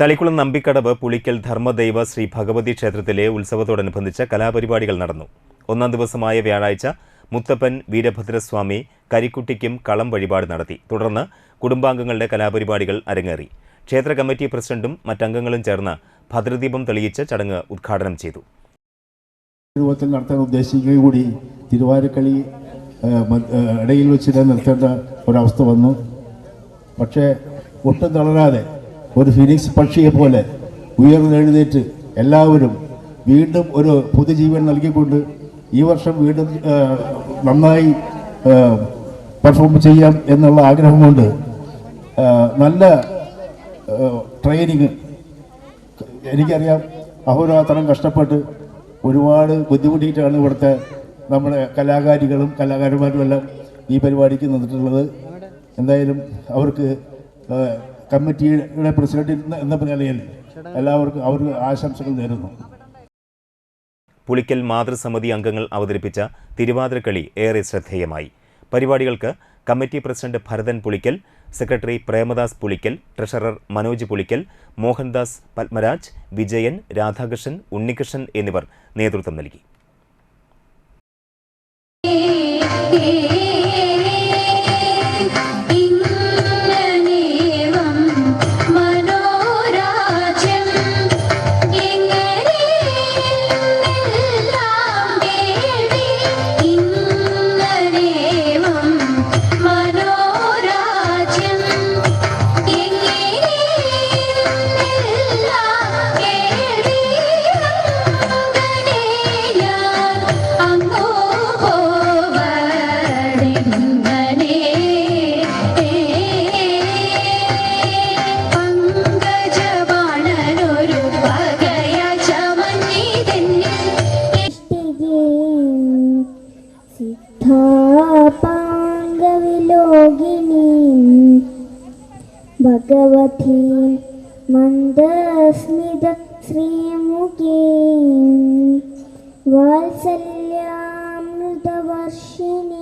തളിക്കുളം നമ്പിക്കടവ് പുളിക്കൽ ധർമ്മദൈവ ശ്രീ ഭഗവതി ക്ഷേത്രത്തിലെ ഉത്സവത്തോടനുബന്ധിച്ച് കലാപരിപാടികൾ നടന്നു. ഒന്നാം ദിവസമായ വ്യാഴാഴ്ച മുത്തപ്പൻ വീരഭദ്രസ്വാമി കരിക്കുട്ടിക്കും കളം വഴിപാട് നടത്തി. തുടർന്ന് കുടുംബാംഗങ്ങളുടെ കലാപരിപാടികൾ അരങ്ങേറി. ക്ഷേത്ര കമ്മിറ്റി പ്രസിഡന്റും മറ്റംഗങ്ങളും ചേർന്ന് ഭദ്രദീപം തെളിയിച്ച് ചടങ്ങ് ഉദ്ഘാടനം ചെയ്തു. നടത്താൻ ഉദ്ദേശിക്കുകയും കൂടി തിരുവാതിരക്കളി ഇടയിൽ വെച്ചിട്ട് നിർത്തേണ്ട ഒരവസ്ഥ വന്നു. പക്ഷേ ഒട്ടും തളരാതെ ഒരു ഫിനിക്സ് പക്ഷിയെ പോലെ ഉയർന്നെഴുന്നേറ്റ് എല്ലാവരും വീണ്ടും ഒരു പുതുജീവൻ നൽകിക്കൊണ്ട് ഈ വർഷം വീണ്ടും നന്നായി പെർഫോം ചെയ്യാം എന്നുള്ള ആഗ്രഹം കൊണ്ട് നല്ല ട്രെയിനിങ് എനിക്കറിയാം. അഹോരാത്രം കഷ്ടപ്പെട്ട് ഒരുപാട് ബുദ്ധിമുട്ടിയിട്ടാണ് ഇവിടുത്തെ നമ്മുടെ കലാകാരികളും കലാകാരന്മാരും എല്ലാം ഈ പരിപാടിക്ക് നിന്നിട്ടുള്ളത്. എന്തായാലും അവർക്ക് കമ്മിറ്റിയുടെ പ്രസിഡന്റ് എന്ന നിലയിൽ എല്ലാവർക്കും അവർക്ക് ആശംസകൾ നേരുന്നു. പുളിക്കൽ മാതൃസമിതി അംഗങ്ങൾ അവതരിപ്പിച്ച തിരുവാതിരക്കളി ഏറെ ശ്രദ്ധേയമായി. പരിപാടികൾക്ക് committee president Bharathan Pulikkal, secretary Premadas Pulikkal, treasurer Manoj Pulikkal, Mohandas Padmaraj, Vijayan, Radhakrishnan, Unnikrishnan എന്നിവർ നേതൃത്വം നൽകി. ഭഗവതീം മന്ദസ്മിത ശ്രീമുഖീം വാത്സല്യാമൃതവർഷിണി